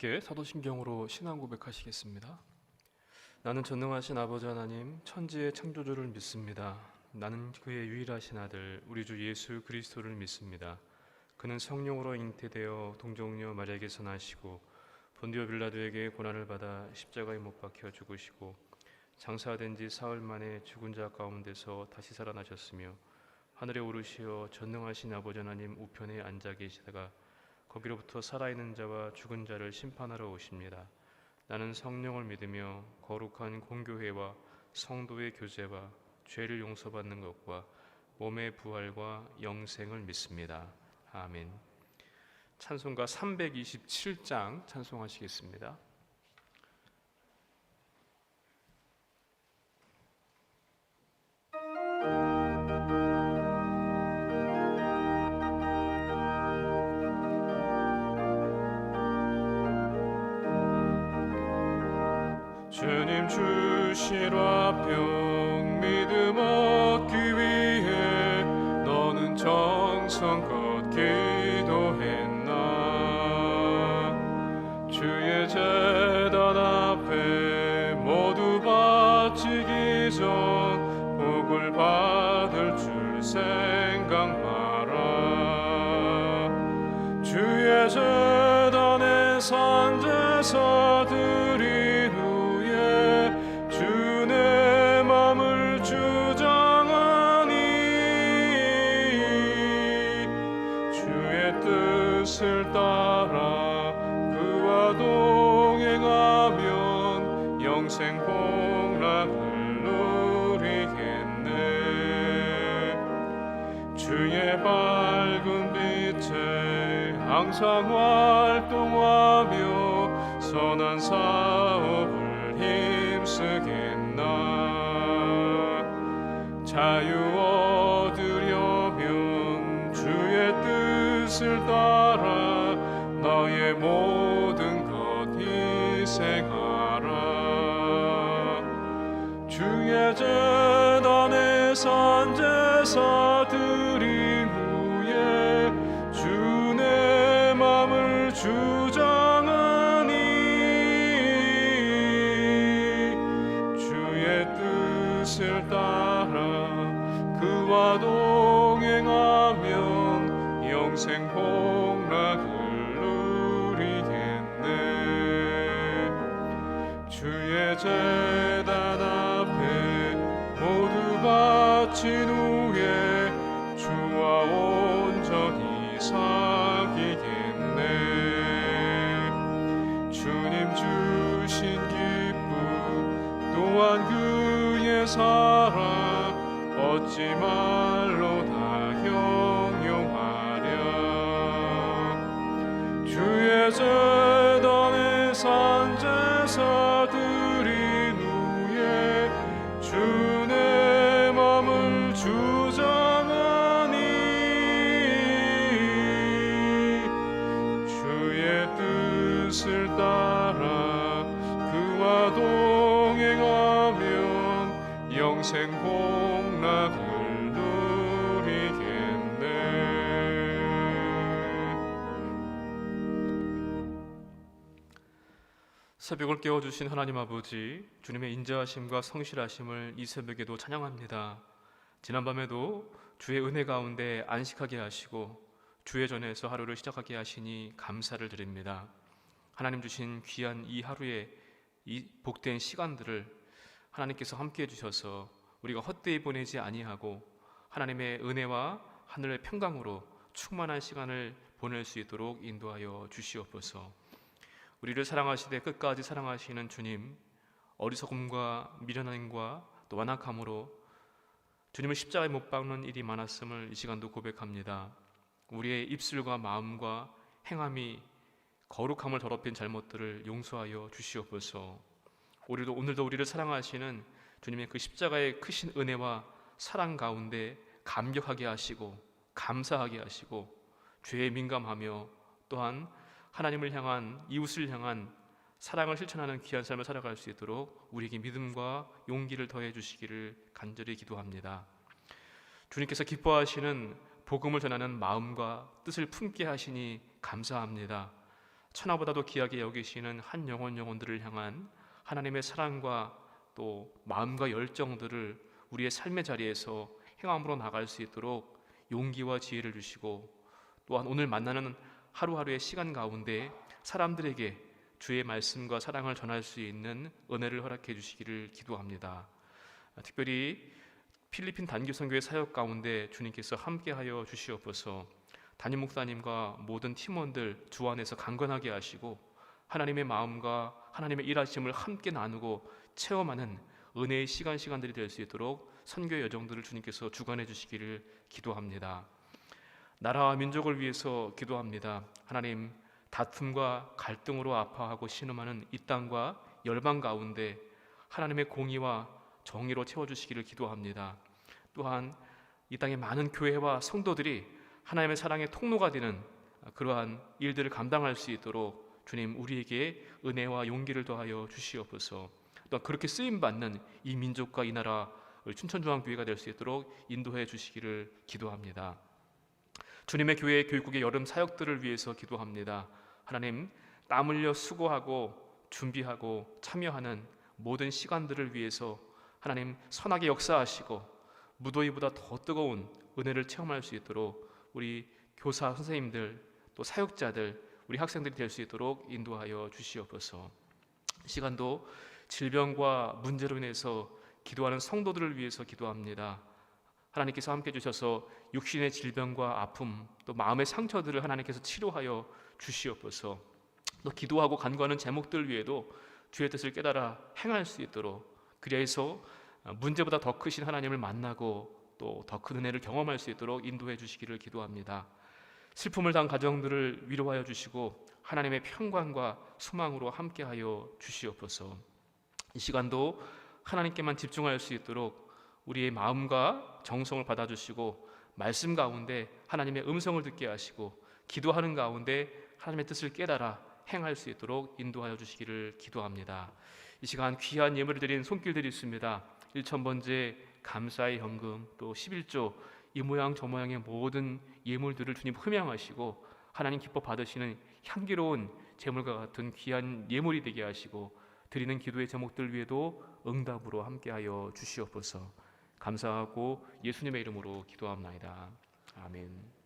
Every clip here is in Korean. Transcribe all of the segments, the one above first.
함께 사도신경으로 신앙 고백하시겠습니다. 나는 전능하신 아버지 하나님 천지의 창조주를 믿습니다. 나는 그의 유일하신 아들 우리 주 예수 그리스도를 믿습니다. 그는 성령으로 잉태되어 동정녀 마리아에게서 나시고 본디오 빌라도에게 고난을 받아 십자가에 못 박혀 죽으시고 장사된 지 사흘 만에 죽은 자 가운데서 다시 살아나셨으며 하늘에 오르시어 전능하신 아버지 하나님 우편에 앉아 계시다가 거기로부터 살아있는 자와 죽은 자를 심판하러 오십니다. 나는 성령을 믿으며 거룩한 공교회와 성도의 교제와 죄를 용서받는 것과 몸의 부활과 영생을 믿습니다. 아멘. 찬송가 327장 찬송하시겠습니다. 주님 주실 화평 믿음 얻기 위해 너는 정성껏 기도했나. 주의 제단 앞에 모두 바치기 전 복을 받을 줄 생각 마라. 주의 제단에 산제사 드린 후에 주의 맘을 주장하니 주의 뜻을 따라 그와 동행하면 영생 복락을 누리겠네. 주의 밝은 빛에 항상 활동하며 선한 사업을 힘쓰겠나. 자유 얻으려면 주의 뜻을 따라 너의 모든 것 희생하라. 주의 제단에 산제사 드린 후에 주의 맘을 주장하니 주의 뜻을 따라 그와 동행하면 영생 복락을 누리겠네. 주의 제단 앞에 모두 바친 후에 주와 온전히 사귀겠네. 주님 주신 기쁨 또한 그의 사랑 얻지 말로 다 형용하랴. 주의 제단에 산제사 드린 후에 주의 맘을 주장하니 주의 뜻을 따라 그와 동행하면 영생 복락을 누리겠네. 새벽을 깨워주신 하나님 아버지, 주님의 인자하심과 성실하심을 이 새벽에도 찬양합니다. 지난밤에도 주의 은혜 가운데 안식하게 하시고 주의 전에서 하루를 시작하게 하시니 감사를 드립니다. 하나님 주신 귀한 이 하루의 이 복된 시간들을 하나님께서 함께해 주셔서 우리가 헛되이 보내지 아니하고 하나님의 은혜와 하늘의 평강으로 충만한 시간을 보낼 수 있도록 인도하여 주시옵소서. 우리를 사랑하시되 끝까지 사랑하시는 주님, 어리석음과 미련함과 또 완악함으로 주님을 십자가에 못 박는 일이 많았음을 이 시간도 고백합니다. 우리의 입술과 마음과 행함이 거룩함을 더럽힌 잘못들을 용서하여 주시옵소서. 오늘도 우리를 사랑하시는 주님의 그 십자가의 크신 은혜와 사랑 가운데 감격하게 하시고 감사하게 하시고 죄에 민감하며 또한 하나님을 향한, 이웃을 향한 사랑을 실천하는 귀한 삶을 살아갈 수 있도록 우리에게 믿음과 용기를 더해 주시기를 간절히 기도합니다. 주님께서 기뻐하시는 복음을 전하는 마음과 뜻을 품게 하시니 감사합니다. 천하보다도 귀하게 여기시는 한 영혼들을 향한 하나님의 사랑과 또 마음과 열정들을 우리의 삶의 자리에서 행함으로 나갈 수 있도록 용기와 지혜를 주시고, 또한 오늘 만나는 하루하루의 시간 가운데 사람들에게 주의 말씀과 사랑을 전할 수 있는 은혜를 허락해 주시기를 기도합니다. 특별히 필리핀 단기 선교회 사역 가운데 주님께서 함께하여 주시옵소서. 담임 목사님과 모든 팀원들 주 안에서 강건하게 하시고 하나님의 마음과 하나님의 일하심을 함께 나누고 체험하는 은혜의 시간들이 될 수 있도록 선교 여정들을 주님께서 주관해 주시기를 기도합니다. 나라와 민족을 위해서 기도합니다. 하나님, 다툼과 갈등으로 아파하고 신음하는 이 땅과 열방 가운데 하나님의 공의와 정의로 채워주시기를 기도합니다. 또한 이 땅의 많은 교회와 성도들이 하나님의 사랑의 통로가 되는 그러한 일들을 감당할 수 있도록 주님, 우리에게 은혜와 용기를 더하여 주시옵소서. 또한 그렇게 쓰임받는 이 민족과 이 나라를 춘천중앙교회가 될 수 있도록 인도해 주시기를 기도합니다. 주님의 교회 교육국의 여름 사역들을 위해서 기도합니다. 하나님, 땀 흘려 수고하고 준비하고 참여하는 모든 시간들을 위해서 하나님 선하게 역사하시고 무더위보다 더 뜨거운 은혜를 체험할 수 있도록 우리 교사 선생님들 또 사역자들 우리 학생들이 될 수 있도록 인도하여 주시옵소서. 시간도 질병과 문제로 인해서 기도하는 성도들을 위해서 기도합니다. 하나님께서 함께 주셔서 육신의 질병과 아픔 또 마음의 상처들을 하나님께서 치료하여 주시옵소서. 또 기도하고 간구하는 제목들 위에도 주의 뜻을 깨달아 행할 수 있도록, 그리해서 문제보다 더 크신 하나님을 만나고 또 더 큰 은혜를 경험할 수 있도록 인도해 주시기를 기도합니다. 슬픔을 당한 가정들을 위로하여 주시고 하나님의 평강과 소망으로 함께하여 주시옵소서. 이 시간도 하나님께만 집중할 수 있도록 우리의 마음과 정성을 받아주시고 말씀 가운데 하나님의 음성을 듣게 하시고 기도하는 가운데 하나님의 뜻을 깨달아 행할 수 있도록 인도하여 주시기를 기도합니다. 이 시간 귀한 예물을 드린 손길들이 있습니다. 1,000번째 감사의 현금, 또 11조 이 모양 저 모양의 모든 예물들을 주님 흠양하시고 하나님 기뻐 받으시는 향기로운 제물과 같은 귀한 예물이 되게 하시고 드리는 기도의 제목들 위에도 응답으로 함께하여 주시옵소서. 감사하고 예수님의 이름으로 기도합나이다. 아멘.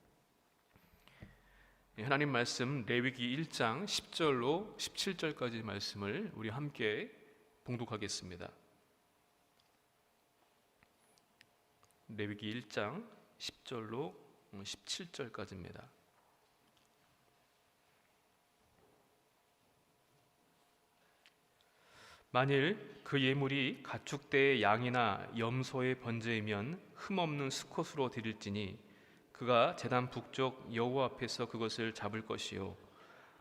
하나님 말씀 레위기 1장 10절로 17절까지 말씀을 우리 함께 봉독하겠습니다. 레위기 1장 10절로 17절까지입니다. 만일 그 예물이 가축대의 양이나 염소의 번제이면 흠없는 수컷으로 드릴지니 그가 제단 북쪽 여호와 앞에서 그것을 잡을 것이요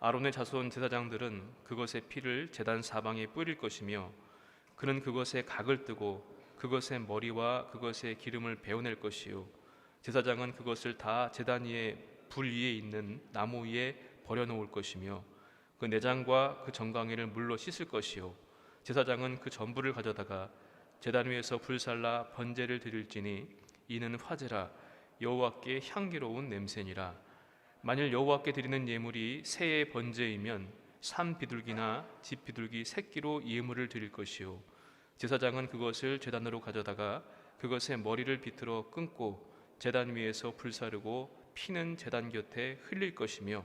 아론의 자손 제사장들은 그것의 피를 제단 사방에 뿌릴 것이며 그는 그것에 각을 뜨고 그것의 머리와 그것의 기름을 베어낼 것이요 제사장은 그것을 다 제단 위에 불 위에 있는 나무 위에 버려놓을 것이며 그 내장과 그 정강이를 물로 씻을 것이요 제사장은 그 전부를 가져다가 제단 위에서 불살라 번제를 드릴지니 이는 화제라 여호와께 향기로운 냄새니라. 만일 여호와께 드리는 예물이 새의 번제이면 산 비둘기나 집 비둘기 새끼로 예물을 드릴 것이요 제사장은 그것을 제단으로 가져다가 그것의 머리를 비틀어 끊고 제단 위에서 불사르고 피는 제단 곁에 흘릴 것이며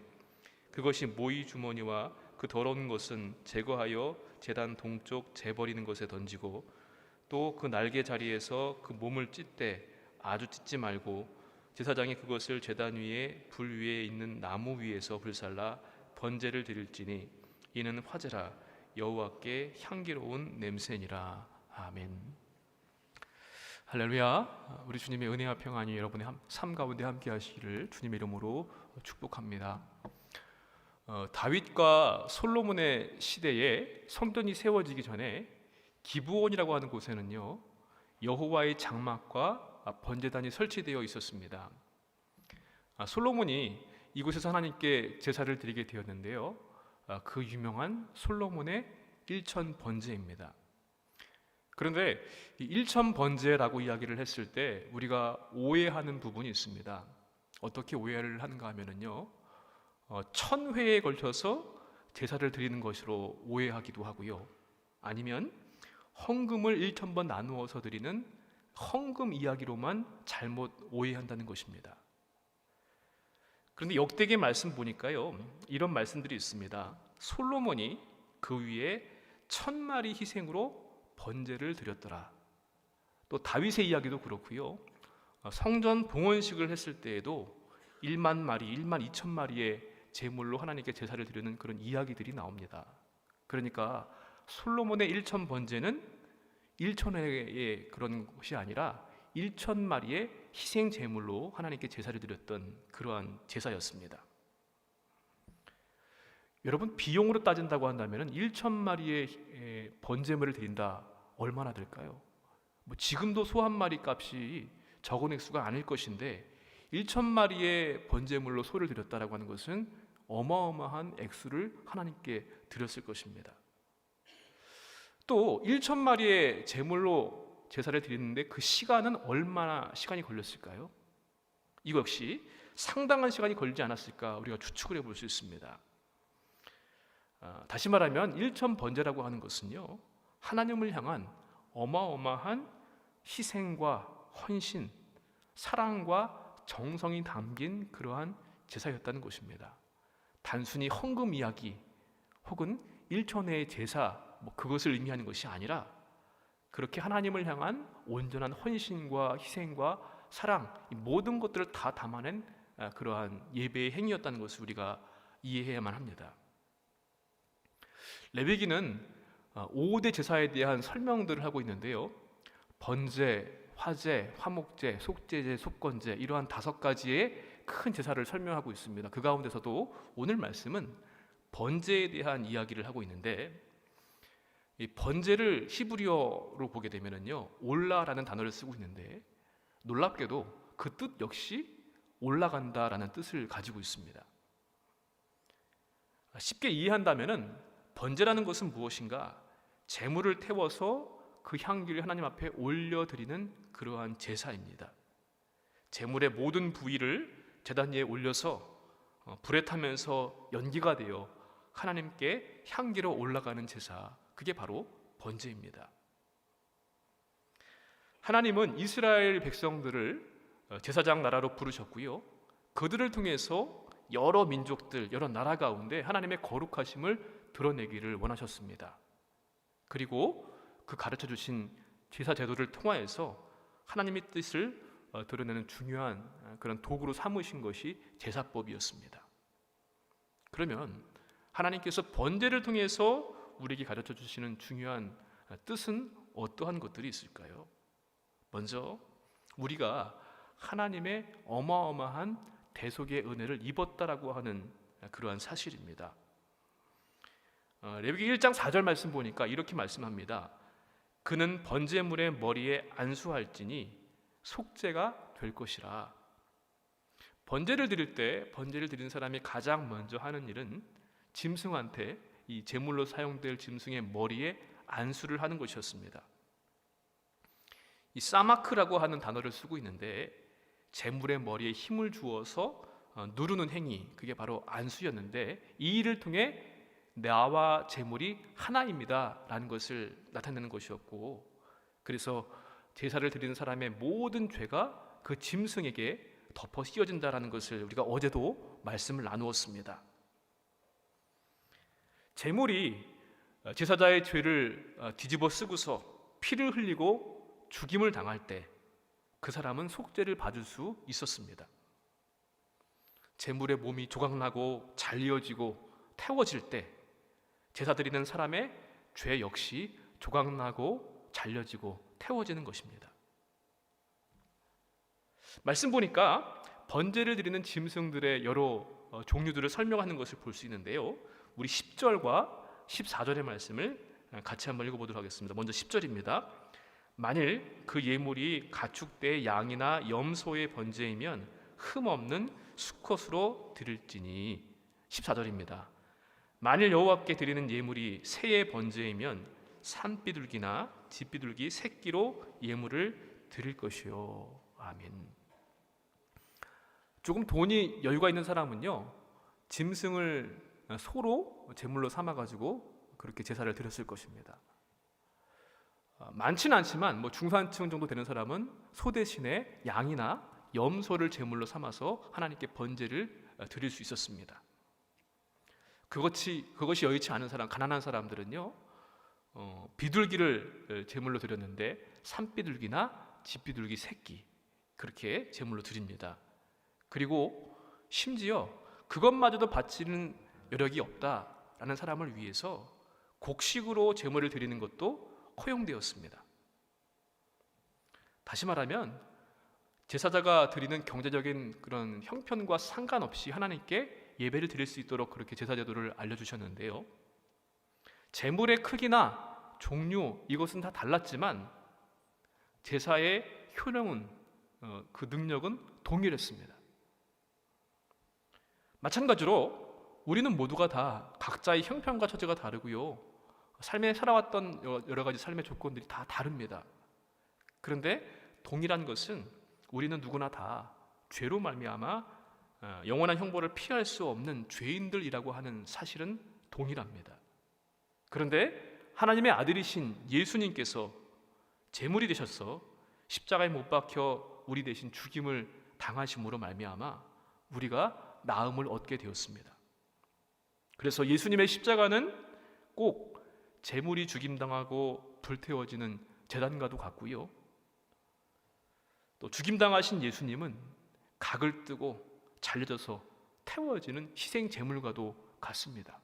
그것이 모이 주머니와 그 더러운 것은 제거하여 제단 동쪽 재버리는 것에 던지고 또 그 날개 자리에서 그 몸을 찢되 아주 찢지 말고 제사장이 그것을 제단 위에 불 위에 있는 나무 위에서 불살라 번제를 드릴지니 이는 화제라 여호와께 향기로운 냄새니라. 아멘. 할렐루야. 우리 주님의 은혜와 평안이 여러분의 삶 가운데 함께 하시기를 주님의 이름으로 축복합니다. 다윗과 솔로몬의 시대에 성전이 세워지기 전에 기브온이라고 하는 곳에는요 여호와의 장막과 번제단이 설치되어 있었습니다. 솔로몬이 이곳에서 하나님께 제사를 드리게 되었는데요 그 유명한 솔로몬의 1천 번제입니다. 그런데 이 1천 번제라고 이야기를 했을 때 우리가 오해하는 부분이 있습니다. 어떻게 오해를 하는가 하면은요 1000회에 걸쳐서 제사를 드리는 것으로 오해하기도 하고요. 아니면 헌금을 1,000번 나누어서 드리는 헌금 이야기로만 잘못 오해한다는 것입니다. 그런데 역대기 말씀 보니까요, 이런 말씀들이 있습니다. 솔로몬이 그 위에 1,000마리 희생으로 번제를 드렸더라. 또 다윗의 이야기도 그렇고요. 성전 봉헌식을 했을 때에도 1만 마리, 1만 2천 마리의 제물로 하나님께 제사를 드리는 그런 이야기들이 나옵니다. 그러니까 솔로몬의 1천 번제는 1천회의 그런 것이 아니라 1천 마리의 희생 제물로 하나님께 제사를 드렸던 그러한 제사였습니다. 여러분, 비용으로 따진다고 한다면 1천 마리의 번제물을 드린다, 얼마나 될까요? 지금도 소 한 마리 값이 적은 액수가 아닐 것인데 1천 마리의 번제물로 소를 드렸다라고 하는 것은 어마어마한 액수를 하나님께 드렸을 것입니다. 또 1천 마리의 제물로 제사를 드리는데 그 시간은 얼마나 시간이 걸렸을까요? 이거 역시 상당한 시간이 걸리지 않았을까 우리가 추측을 해볼 수 있습니다. 다시 말하면 1천 번제라고 하는 것은요, 하나님을 향한 어마어마한 희생과 헌신, 사랑과 정성이 담긴 그러한 제사였다는 것입니다. 단순히 헌금 이야기 혹은 1천회의 제사 그것을 의미하는 것이 아니라 그렇게 하나님을 향한 온전한 헌신과 희생과 사랑, 이 모든 것들을 다 담아낸 그러한 예배의 행위였다는 것을 우리가 이해해야만 합니다. 레위기는 5대 제사에 대한 설명들을 하고 있는데요, 번제, 화제, 화목제, 속제제, 속건제, 이러한 5가지의 큰 제사를 설명하고 있습니다. 그 가운데서도 오늘 말씀은 번제에 대한 이야기를 하고 있는데, 이 번제를 히브리어로 보게 되면은요, 올라라는 단어를 쓰고 있는데 놀랍게도 그 뜻 역시 올라간다라는 뜻을 가지고 있습니다. 쉽게 이해한다면은 번제라는 것은 무엇인가? 제물을 태워서 그 향기를 하나님 앞에 올려드리는 그러한 제사입니다. 제물의 모든 부위를 제단 위에 올려서 불에 타면서 연기가 되어 하나님께 향기로 올라가는 제사, 그게 바로 번제입니다. 하나님은 이스라엘 백성들을 제사장 나라로 부르셨고요, 그들을 통해서 여러 민족들, 여러 나라 가운데 하나님의 거룩하심을 드러내기를 원하셨습니다. 그리고 그 가르쳐 주신 제사 제도를 통하여서 하나님의 뜻을 드러내는 중요한 그런 도구로 삼으신 것이 제사법이었습니다. 그러면 하나님께서 번제를 통해서 우리에게 가르쳐 주시는 중요한 뜻은 어떠한 것들이 있을까요? 먼저 우리가 하나님의 어마어마한 대속의 은혜를 입었다라고 하는 그러한 사실입니다. 레위기 1장 4절 말씀 보니까 이렇게 말씀합니다. 그는 번제물의 머리에 안수할지니 속죄가 될 것이라. 번제를 드릴 때 번제를 드리는 사람이 가장 먼저 하는 일은 짐승한테 이 제물로 사용될 짐승의 머리에 안수를 하는 것이었습니다. 이 사마크라고 하는 단어를 쓰고 있는데 제물의 머리에 힘을 주어서 누르는 행위, 그게 바로 안수였는데 이 일을 통해 나와 제물이 하나입니다 라는 것을 나타내는 것이었고, 그래서 제사를 드리는 사람의 모든 죄가 그 짐승에게 덮어 씌워진다라는 것을 우리가 어제도 말씀을 나누었습니다. 제물이 제사자의 죄를 뒤집어 쓰고서 피를 흘리고 죽임을 당할 때 그 사람은 속죄를 받을 수 있었습니다. 제물의 몸이 조각나고 잘려지고 태워질 때 제사 드리는 사람의 죄 역시 조각나고 잘려지고 태워지는 것입니다. 말씀 보니까 번제를 드리는 짐승들의 여러 종류들을 설명하는 것을 볼 수 있는데요, 우리 10절과 14절의 말씀을 같이 한번 읽어보도록 하겠습니다. 먼저 10절입니다. 만일 그 예물이 가축대 양이나 염소의 번제이면 흠없는 수컷으로 드릴지니. 14절입니다. 만일 여호와께 드리는 예물이 새의 번제이면 산비둘기나 집비둘기 새끼로 예물을 드릴 것이요. 아멘. 조금 돈이 여유가 있는 사람은요, 짐승을 소로 제물로 삼아가지고 그렇게 제사를 드렸을 것입니다. 많지는 않지만 중산층 정도 되는 사람은 소 대신에 양이나 염소를 제물로 삼아서 하나님께 번제를 드릴 수 있었습니다. 그것이 여의치 않은 사람, 가난한 사람들은요, 비둘기를 제물로 드렸는데 산비둘기나 집비둘기 새끼 그렇게 제물로 드립니다. 그리고 심지어 그것마저도 바치는 여력이 없다라는 사람을 위해서 곡식으로 제물을 드리는 것도 허용되었습니다. 다시 말하면 제사자가 드리는 경제적인 그런 형편과 상관없이 하나님께 예배를 드릴 수 있도록 그렇게 제사 제도를 알려주셨는데요. 제물의 크기나 종류 이것은 다 달랐지만 제사의 효능은 그 능력은 동일했습니다. 마찬가지로 우리는 모두가 다 각자의 형편과 처지가 다르고요. 삶에 살아왔던 여러 가지 삶의 조건들이 다 다릅니다. 그런데 동일한 것은 우리는 누구나 다 죄로 말미암아 영원한 형벌을 피할 수 없는 죄인들이라고 하는 사실은 동일합니다. 그런데 하나님의 아들이신 예수님께서 제물이 되셔서 십자가에 못 박혀 우리 대신 죽임을 당하심으로 말미암아 우리가 나음을 얻게 되었습니다. 그래서 예수님의 십자가는 꼭 제물이 죽임당하고 불태워지는 제단과도 같고요. 또 죽임당하신 예수님은 각을 뜨고 잘려져서 태워지는 희생 제물과도 같습니다.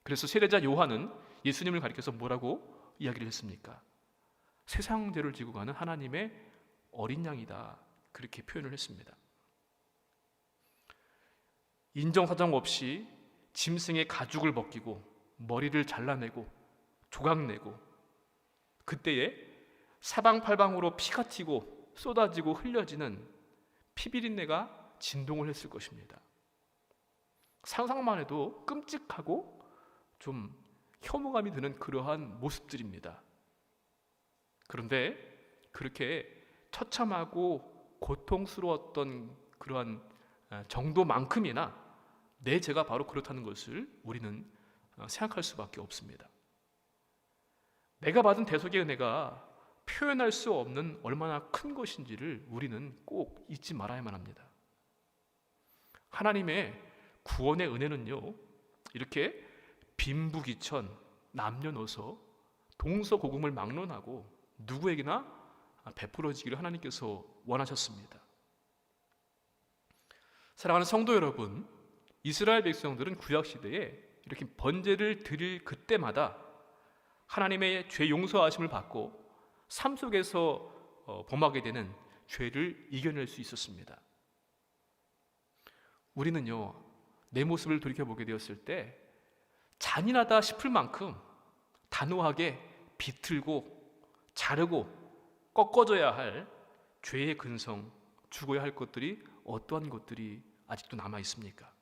그래서 세례자 요한은 예수님을 가리켜서 뭐라고 이야기를 했습니까? 세상 죄를 지고 가는 하나님의 어린 양이다 그렇게 표현을 했습니다. 인정사정 없이 짐승의 가죽을 벗기고 머리를 잘라내고 조각내고 그때에 사방팔방으로 피가 튀고 쏟아지고 흘려지는 피비린내가 진동을 했을 것입니다. 상상만 해도 끔찍하고 좀 혐오감이 드는 그러한 모습들입니다. 그런데 그렇게 처참하고 고통스러웠던 그러한 정도만큼이나 내 죄가 바로 그렇다는 것을 우리는 생각할 수밖에 없습니다. 내가 받은 대속의 은혜가 표현할 수 없는 얼마나 큰 것인지를 우리는 꼭 잊지 말아야만 합니다. 하나님의 구원의 은혜는요, 이렇게 빈부귀천, 남녀노소, 동서고금을 막론하고 누구에게나 베풀어지기를 하나님께서 원하셨습니다. 사랑하는 성도 여러분, 이스라엘 백성들은 구약시대에 이렇게 번제를 드릴 그때마다 하나님의 죄 용서하심을 받고 삶 속에서 범하게 되는 죄를 이겨낼 수 있었습니다. 우리는요, 내 모습을 돌이켜보게 되었을 때 잔인하다 싶을 만큼 단호하게 비틀고 자르고 꺾어져야 할 죄의 근성, 죽어야 할 것들이 어떠한 것들이 아직도 남아 있습니까?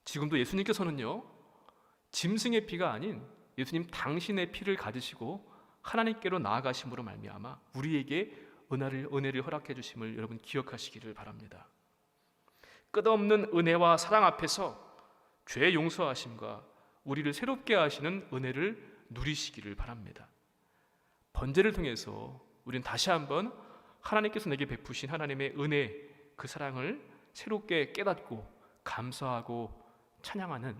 지금도 예수님께서는요, 짐승의 피가 아닌 예수님 당신의 피를 가지시고 하나님께로 나아가심으로 말미암아 우리에게 은혜를 허락해 주심을 여러분 기억하시기를 바랍니다. 끝없는 은혜와 사랑 앞에서 죄 용서하심과 우리를 새롭게 하시는 은혜를 누리시기를 바랍니다. 번제를 통해서 우리는 다시 한번 하나님께서 내게 베푸신 하나님의 은혜, 그 사랑을 새롭게 깨닫고 감사하고 찬양하는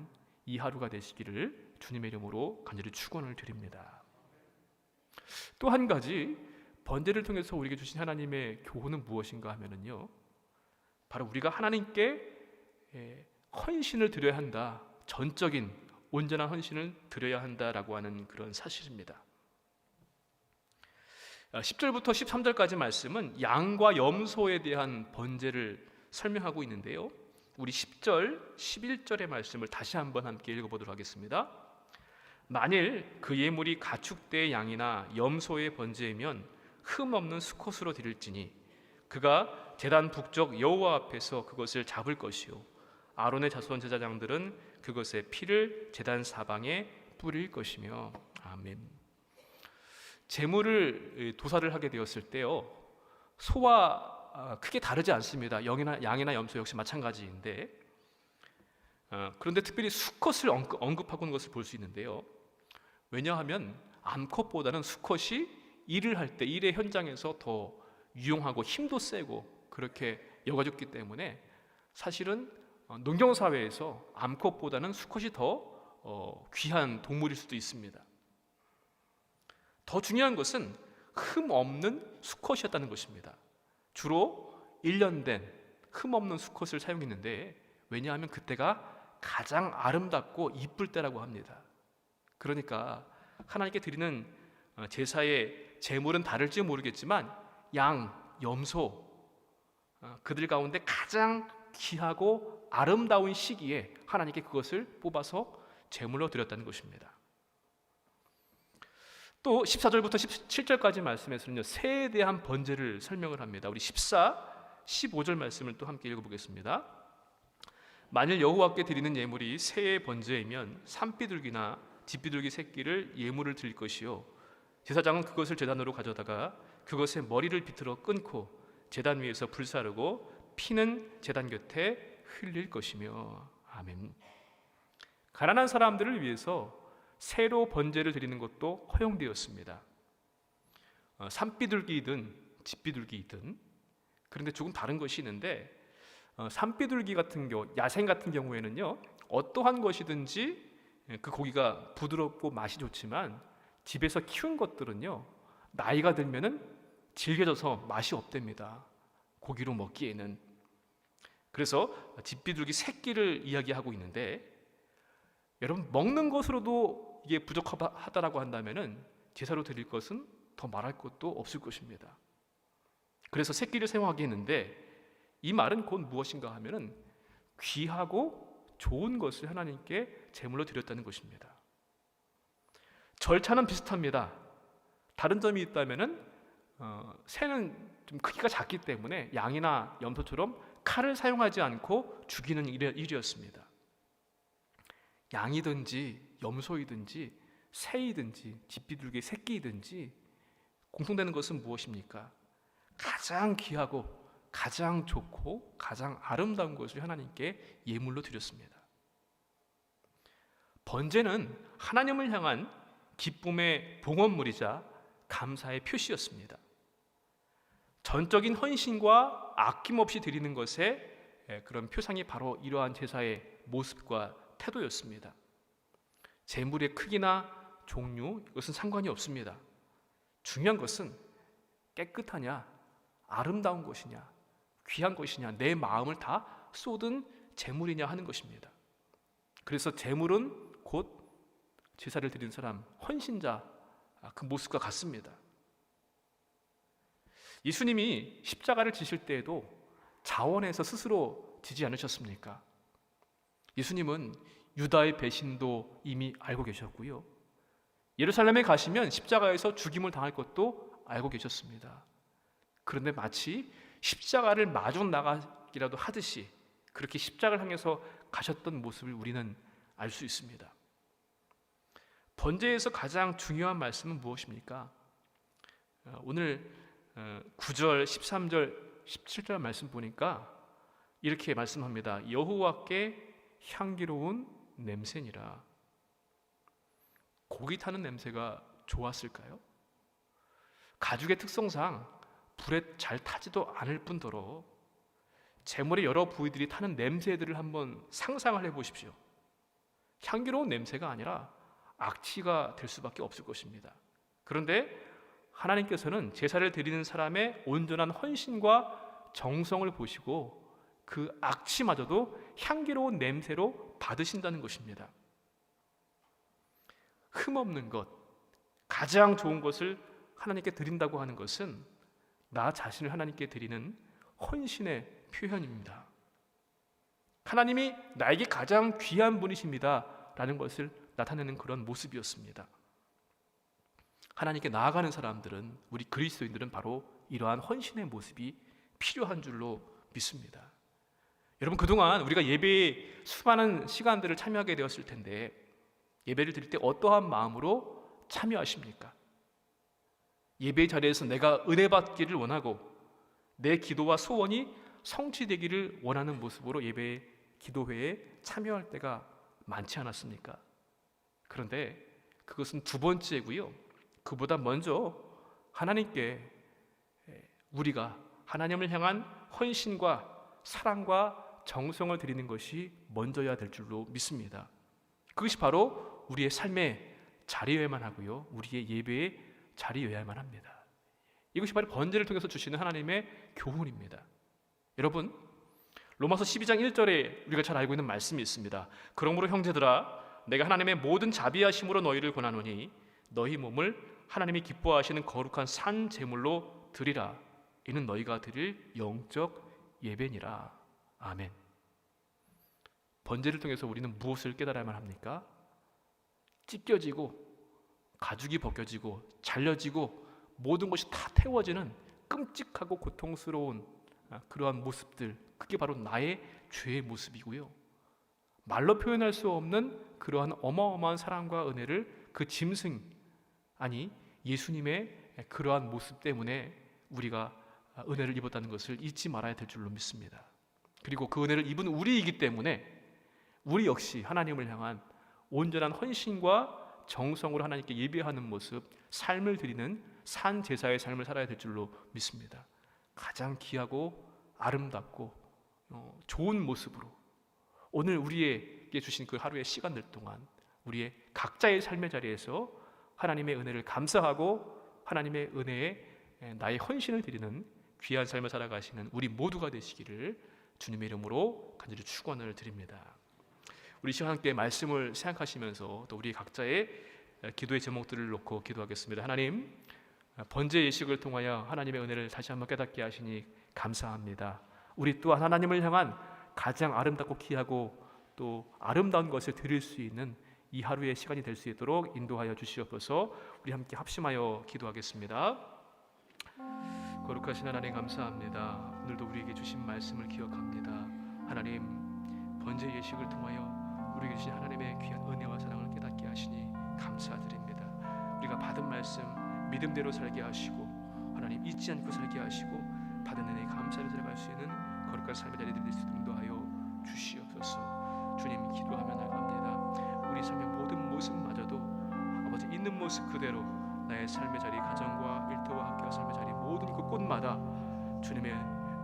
이 하루가 되시기를 주님의 이름으로 간절히 축원을 드립니다. 또 한 가지 번제를 통해서 우리에게 주신 하나님의 교훈은 무엇인가 하면은요, 바로 우리가 하나님께 헌신을 드려야 한다, 전적인 온전한 헌신을 드려야 한다라고 하는 그런 사실입니다. 10절부터 13절까지 말씀은 양과 염소에 대한 번제를 설명하고 있는데요, 우리 10절, 11절의 말씀을 다시 한번 함께 읽어보도록 하겠습니다. 만일 그 예물이 가축대의 양이나 염소의 번제이면 흠 없는 수컷으로 드릴지니 그가 제단 북쪽 여호와 앞에서 그것을 잡을 것이요 아론의 자손 제사장들은 그것의 피를 제단 사방에 뿌릴 것이며. 아멘. 제물을 도살을 하게 되었을 때요, 소와 크게 다르지 않습니다. 양이나 염소 역시 마찬가지인데 그런데 특별히 수컷을 언급하고 있는 것을 볼 수 있는데요. 왜냐하면 암컷보다는 수컷이 일을 할 때 일의 현장에서 더 유용하고 힘도 세고 그렇게 여겨졌기 때문에 사실은 농경사회에서 암컷보다는 수컷이 더 귀한 동물일 수도 있습니다. 더 중요한 것은 흠 없는 수컷이었다는 것입니다. 주로 1년 된 흠 없는 수컷을 사용했는데, 왜냐하면 그때가 가장 아름답고 이쁠 때라고 합니다. 그러니까 하나님께 드리는 제사의 제물은 다를지 모르겠지만 양, 염소, 그들 가운데 가장 귀하고 아름다운 시기에 하나님께 그것을 뽑아서 제물로 드렸다는 것입니다. 또 14절부터 17절까지 말씀에서는요, 새에 대한 번제를 설명을 합니다. 우리 14, 15절 말씀을 또 함께 읽어보겠습니다. 만일 여호와께 드리는 예물이 새의 번제이면 산비둘기나 뒷비둘기 새끼를 예물을 드릴 것이요, 제사장은 그것을 제단으로 가져다가 그것의 머리를 비틀어 끊고 제단 위에서 불사르고 피는 제단 곁에 흘릴 것이며. 아멘. 가난한 사람들을 위해서 새로 번제를 드리는 것도 허용되었습니다. 산비둘기이든 뒷비둘기이든. 그런데 조금 다른 것이 있는데, 산비둘기 같은 경우, 야생 같은 경우에는요, 어떠한 것이든지 그 고기가 부드럽고 맛이 좋지만 집에서 키운 것들은요, 나이가 들면은 질겨져서 맛이 없답니다. 고기로 먹기에는. 그래서 뒷비둘기 새끼를 이야기하고 있는데, 여러분, 먹는 것으로도 이게 부족하다라고 한다면은 제사로 드릴 것은 더 말할 것도 없을 것입니다. 그래서 새끼를 사용하게 했는데, 이 말은 곧 무엇인가 하면은 귀하고 좋은 것을 하나님께 제물로 드렸다는 것입니다. 절차는 비슷합니다. 다른 점이 있다면은 새는 좀 크기가 작기 때문에 양이나 염소처럼 칼을 사용하지 않고 죽이는 일이었습니다. 양이든지 염소이든지 새이든지 뒷비둘기 새끼이든지 공통되는 것은 무엇입니까? 가장 귀하고 가장 좋고 가장 아름다운 것을 하나님께 예물로 드렸습니다. 번제는 하나님을 향한 기쁨의 봉헌물이자 감사의 표시였습니다. 전적인 헌신과 아낌없이 드리는 것의 그런 표상이 바로 이러한 제사의 모습과 태도였습니다. 제물의 크기나 종류, 이것은 상관이 없습니다. 중요한 것은 깨끗하냐, 아름다운 것이냐, 귀한 것이냐, 내 마음을 다 쏟은 제물이냐 하는 것입니다. 그래서 제물은 곧 제사를 드린 사람, 헌신자, 그 모습과 같습니다. 예수님이 십자가를 지실 때에도 자원해서 스스로 지지 않으셨습니까? 예수님은 유다의 배신도 이미 알고 계셨고요, 예루살렘에 가시면 십자가에서 죽임을 당할 것도 알고 계셨습니다. 그런데 마치 십자가를 마주 나가기라도 하듯이 그렇게 십자가를 향해서 가셨던 모습을 우리는 알 수 있습니다. 번제에서 가장 중요한 말씀은 무엇입니까? 오늘 9절, 13절, 17절 말씀 보니까 이렇게 말씀합니다. 여호와께 향기로운 냄새니라. 고기 타는 냄새가 좋았을까요? 가죽의 특성상 불에 잘 타지도 않을 뿐더러 제물의 여러 부위들이 타는 냄새들을 한번 상상을 해보십시오. 향기로운 냄새가 아니라 악취가 될 수밖에 없을 것입니다. 그런데 하나님께서는 제사를 드리는 사람의 온전한 헌신과 정성을 보시고 그 악취마저도 향기로운 냄새로 받으신다는 것입니다. 흠없는 것, 가장 좋은 것을 하나님께 드린다고 하는 것은 나 자신을 하나님께 드리는 헌신의 표현입니다. 하나님이 나에게 가장 귀한 분이십니다 라는 것을 나타내는 그런 모습이었습니다. 하나님께 나아가는 사람들은, 우리 그리스도인들은 바로 이러한 헌신의 모습이 필요한 줄로 믿습니다. 여러분, 그동안 우리가 예배에 수많은 시간들을 참여하게 되었을 텐데 예배를 드릴 때 어떠한 마음으로 참여하십니까? 예배의 자리에서 내가 은혜 받기를 원하고 내 기도와 소원이 성취되기를 원하는 모습으로 예배에 기도회에 참여할 때가 많지 않았습니까? 그런데 그것은 두 번째고요. 그보다 먼저 하나님께 우리가 하나님을 향한 헌신과 사랑과 정성을 드리는 것이 먼저야 될 줄로 믿습니다. 그것이 바로 우리의 삶의 자리여야만 하고요, 우리의 예배의 자리여야만 합니다. 이것이 바로 번제를 통해서 주시는 하나님의 교훈입니다. 여러분, 로마서 12장 1절에 우리가 잘 알고 있는 말씀이 있습니다. 그러므로 형제들아, 내가 하나님의 모든 자비하심으로 너희를 권하노니 너희 몸을 하나님이 기뻐하시는 거룩한 산 제물로 드리라. 이는 너희가 드릴 영적 예배니라. 아멘. 번제를 통해서 우리는 무엇을 깨달아야만 합니까? 찢겨지고 가죽이 벗겨지고 잘려지고 모든 것이 다 태워지는 끔찍하고 고통스러운 그러한 모습들, 그게 바로 나의 죄의 모습이고요, 말로 표현할 수 없는 그러한 어마어마한 사랑과 은혜를 그 짐승, 아니 예수님의 그러한 모습 때문에 우리가 은혜를 입었다는 것을 잊지 말아야 될 줄로 믿습니다. 그리고 그 은혜를 입은 우리이기 때문에 우리 역시 하나님을 향한 온전한 헌신과 정성으로 하나님께 예배하는 모습, 삶을 드리는 산 제사의 삶을 살아야 될 줄로 믿습니다. 가장 귀하고 아름답고 좋은 모습으로 오늘 우리에게 주신 그 하루의 시간들 동안 우리의 각자의 삶의 자리에서 하나님의 은혜를 감사하고 하나님의 은혜에 나의 헌신을 드리는 귀한 삶을 살아가시는 우리 모두가 되시기를 주님의 이름으로 간절히 축원을 드립니다. 우리 시간 함께 말씀을 생각하시면서 또 우리 각자의 기도의 제목들을 놓고 기도하겠습니다. 하나님, 번제 예식을 통하여 하나님의 은혜를 다시 한번 깨닫게 하시니 감사합니다. 우리 또한 하나님을 향한 가장 아름답고 귀하고 또 아름다운 것을 드릴 수 있는 이 하루의 시간이 될 수 있도록 인도하여 주시옵소서. 우리 함께 합심하여 기도하겠습니다. 거룩하신 하나님, 감사합니다. 오늘도 우리에게 주신 말씀을 기억합니다. 하나님, 번제 예식을 통하여 우리에게 주신 하나님의 귀한 은혜와 사랑을 깨닫게 하시니 감사드립니다. 우리가 받은 말씀 믿음대로 살게 하시고 하나님 잊지 않고 살게 하시고 받은 은혜에 감사를 살아갈 수 있는 거룩한 삶의 자리에 될 수 있도록 인도하여 주시옵소서. 주님, 기도하며 나갑니다. 우리 삶의 모든 모습마저도 아버지 있는 모습 그대로 나의 삶의 자리, 가정과 일터와 학교와 삶의 자리 모든 그 곳마다 주님의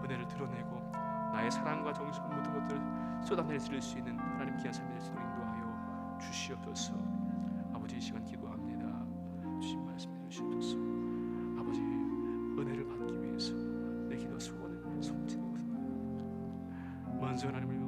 은혜를 드러내고 나의 사랑과 정성 모든 것들을 쏟아내 드릴 수 있는 하나님 귀한 삶이 될 수 있도록 인도하여 주시옵소서. 아버지, 이 시간 기도합니다. 주신 말씀 주시옵소서. 아버지, 은혜를 받기 위해서 내 기도 소원을 숨지는 것은 먼저 하나님을